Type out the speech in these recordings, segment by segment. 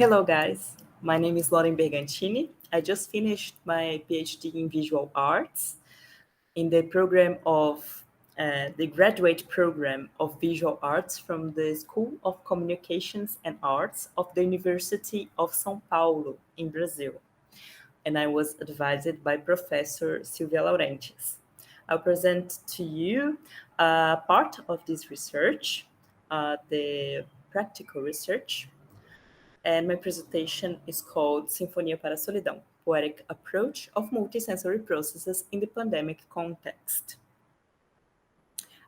Hello, guys. My name is Loren Bergantini. I just finished my PhD in visual arts in the program of the graduate program of visual arts from the School of Communications and Arts of the University of São Paulo in Brazil. And I was advised by Professor Silvia Laurentiis. I'll present to you part of this research, the practical research, and my presentation is called Sinfonia para a Solidão, Poetic Approach of Multisensory Processes in the Pandemic Context.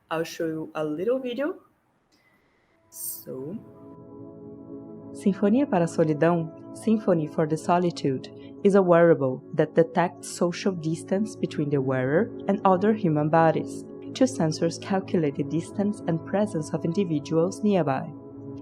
I'll show you a little video. Sinfonia para a Solidão, Symphony for the Solitude, is a wearable that detects social distance between the wearer and other human bodies. Two sensors calculate the distance and presence of individuals nearby.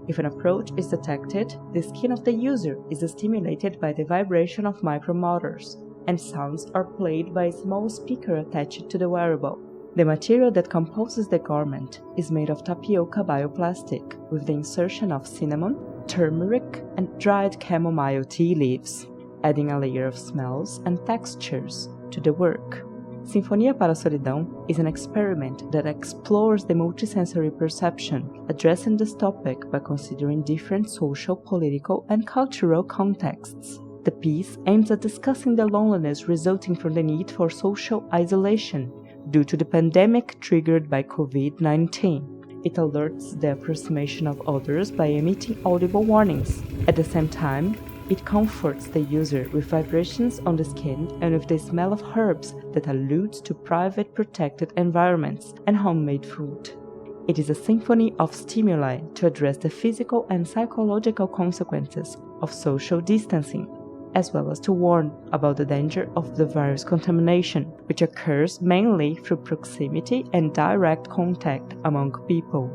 If an approach is detected, the skin of the user is stimulated by the vibration of micromotors, and sounds are played by a small speaker attached to the wearable. The material that composes the garment is made of tapioca bioplastic, with the insertion of cinnamon, turmeric, and dried chamomile tea leaves, adding a layer of smells and textures to the work. Sinfonia para a Solidão is an experiment that explores the multisensory perception, addressing this topic by considering different social, political, and cultural contexts. The piece aims at discussing the loneliness resulting from the need for social isolation due to the pandemic triggered by COVID-19. It alerts the approximation of others by emitting audible warnings. At the same time, it comforts the user with vibrations on the skin and with the smell of herbs that alludes to private protected environments and homemade food. It is a symphony of stimuli to address the physical and psychological consequences of social distancing, as well as to warn about the danger of the virus contamination, which occurs mainly through proximity and direct contact among people.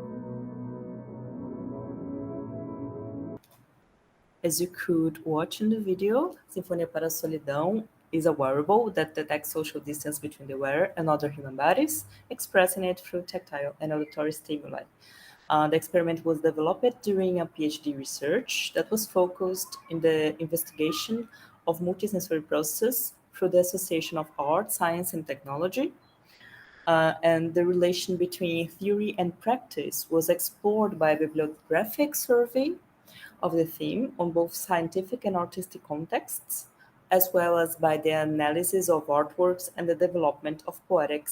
As you could watch in the video, Sinfonia para a Solidão is a wearable that detects social distance between the wearer and other human bodies, expressing it through tactile and auditory stimuli. The experiment was developed during a PhD research that was focused in the investigation of multisensory processes through the association of art, science, and technology. And the relation between theory and practice was explored by a bibliographic survey of the theme on both scientific and artistic contexts, as well as by the analysis of artworks and the development of poetic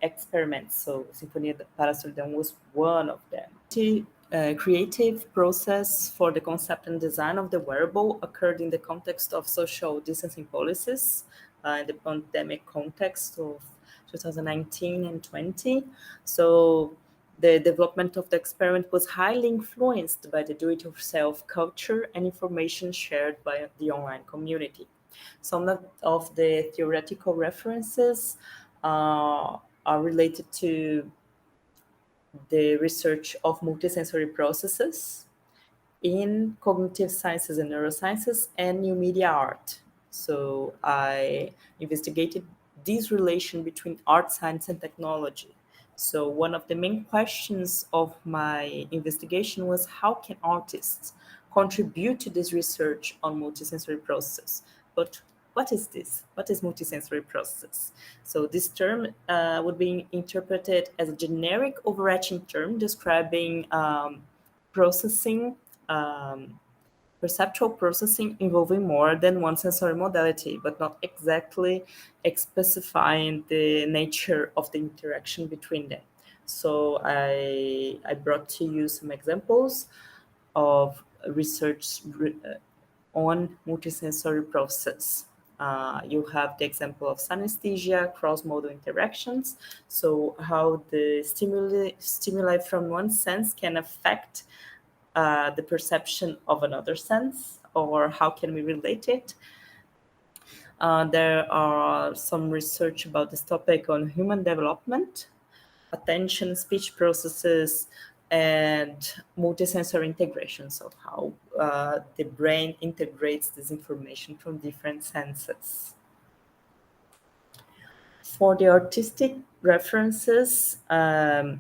experiments. So Sinfonia para a Solidão was one of them. The creative process for the concept and design of the wearable occurred in the context of social distancing policies in the pandemic context of 2019 and 20. So the development of the experiment was highly influenced by the do-it-yourself culture and information shared by the online community. Some of the theoretical references are related to the research of multisensory processes in cognitive sciences and neurosciences and new media art. So I investigated this relation between art, science, and technology. So one of the main questions of my investigation was how can artists contribute to this research on multisensory processes? But what is this? What is multisensory process? So this term would be interpreted as a generic overarching term describing processing, perceptual processing involving more than one sensory modality, but not exactly specifying the nature of the interaction between them. So I brought to you some examples of research on multisensory process. You have the example of synesthesia, cross-modal interactions, so how the stimuli from one sense can affect the perception of another sense, or how can we relate it. There are some research about this topic on human development, attention, speech processes, and multisensory integration, so how the brain integrates this information from different senses. For the artistic references, I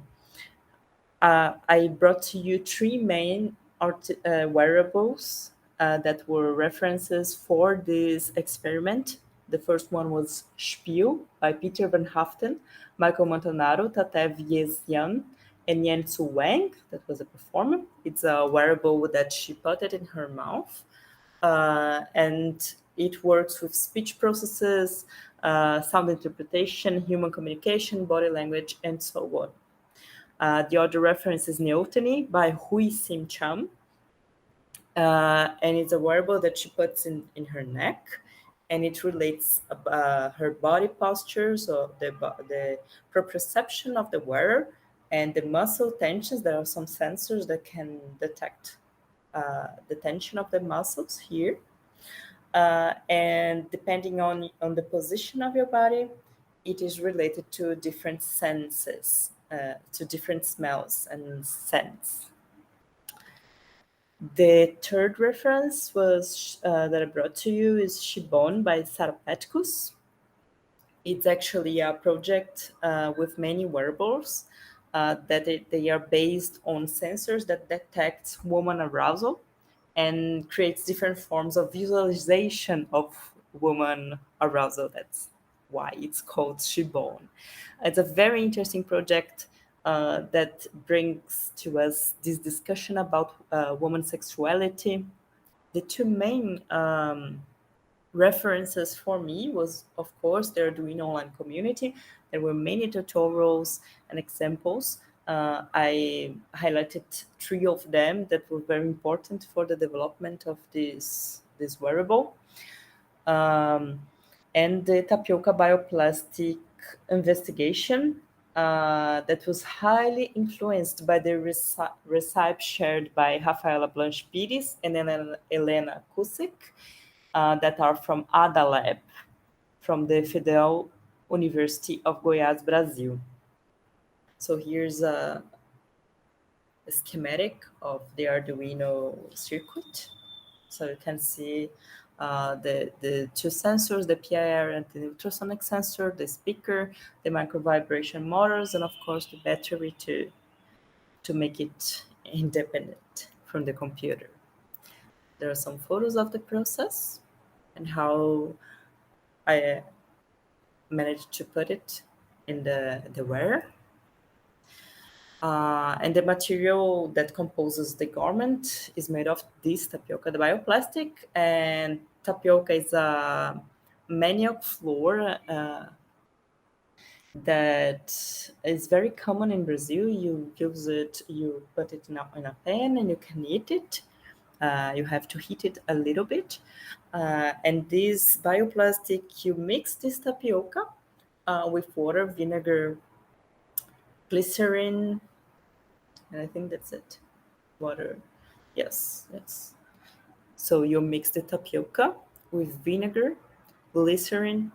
brought to you three main wearables that were references for this experiment. The first one was Spiel by Peter Van Haften, Michael Montanaro, Tatev Yezian, and Yansu Wang, that was a performer. It's a wearable that she put it in her mouth. And it works with speech processes, sound interpretation, human communication, body language, and so on. The other reference is Neoteny by Hui Sim Cham. And it's a wearable that she puts in her neck, and it relates her body posture, so the proprioception of the wearer, and the muscle tensions. There are some sensors that can detect the tension of the muscles here. And depending on the position of your body, it is related to different senses, to different smells and scents. The third reference was that I brought to you is Shibon by Sarapetkus. It's actually a project with many wearables that they are based on sensors that detect woman arousal and creates different forms of visualization of woman arousal. That's why it's called Shibon. It's a very interesting project that brings to us this discussion about woman sexuality. The two main references for me was, of course, the Arduino online community. There were many tutorials and examples. I highlighted 3 of them that were very important for the development of this wearable. And the tapioca bioplastic investigation that was highly influenced by the recipe shared by Rafaela Blanche Pires and Helena Kusik, that are from ADA Lab, from the Federal University of Goiás, Brazil. So here's a schematic of the Arduino circuit. So you can see the 2 sensors, the PIR and the ultrasonic sensor, the speaker, the micro vibration motors, and of course the battery to make it independent from the computer. There are some photos of the process and how I managed to put it in the wearer. And the material that composes the garment is made of this tapioca, the bioplastic. And tapioca is a manioc flour that is very common in Brazil. You use it, you put it in a pan and you can eat it. You have to heat it a little bit. And this bioplastic, you mix this tapioca with water, vinegar, glycerin, and I think that's it. Water. Yes. So you mix the tapioca with vinegar, glycerin,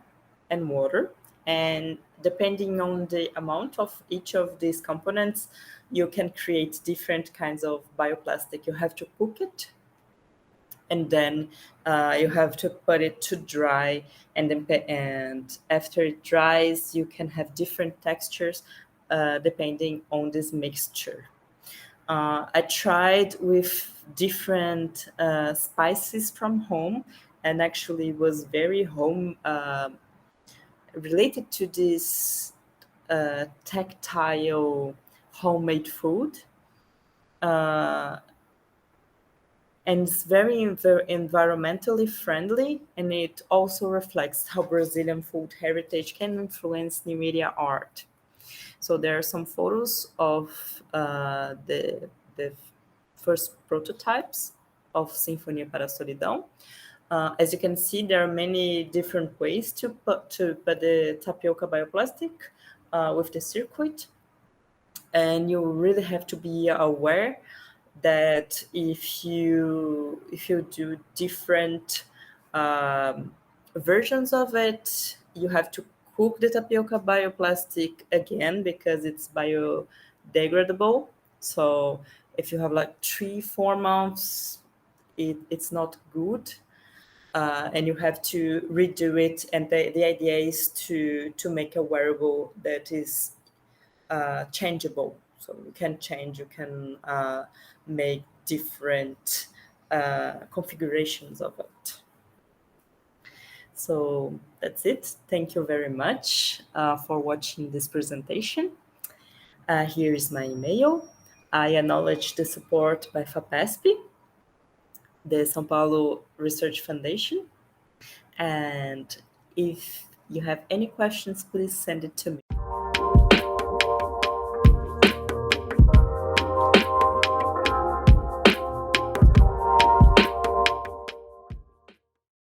and water. And depending on the amount of each of these components, you can create different kinds of bioplastic. You have to cook it, and then you have to put it to dry. And after it dries, you can have different textures depending on this mixture. I tried with different spices from home, and actually was very home related to this tactile homemade food. And it's very environmentally friendly, and it also reflects how Brazilian food heritage can influence new media art. So there are some photos of the first prototypes of Sinfonia para a Solidão. As you can see, there are many different ways to put the tapioca bioplastic with the circuit, and you really have to be aware that if you do different versions of it, you have to cook the tapioca bioplastic again because it's biodegradable. So if you have like 3-4 months, it's not good, and you have to redo it. And the idea is to make a wearable that is changeable. So you can change, you can make different configurations of it. So that's it. Thank you very much for watching this presentation. Here is my email. I acknowledge the support by FAPESP, the São Paulo Research Foundation. And if you have any questions, please send it to me.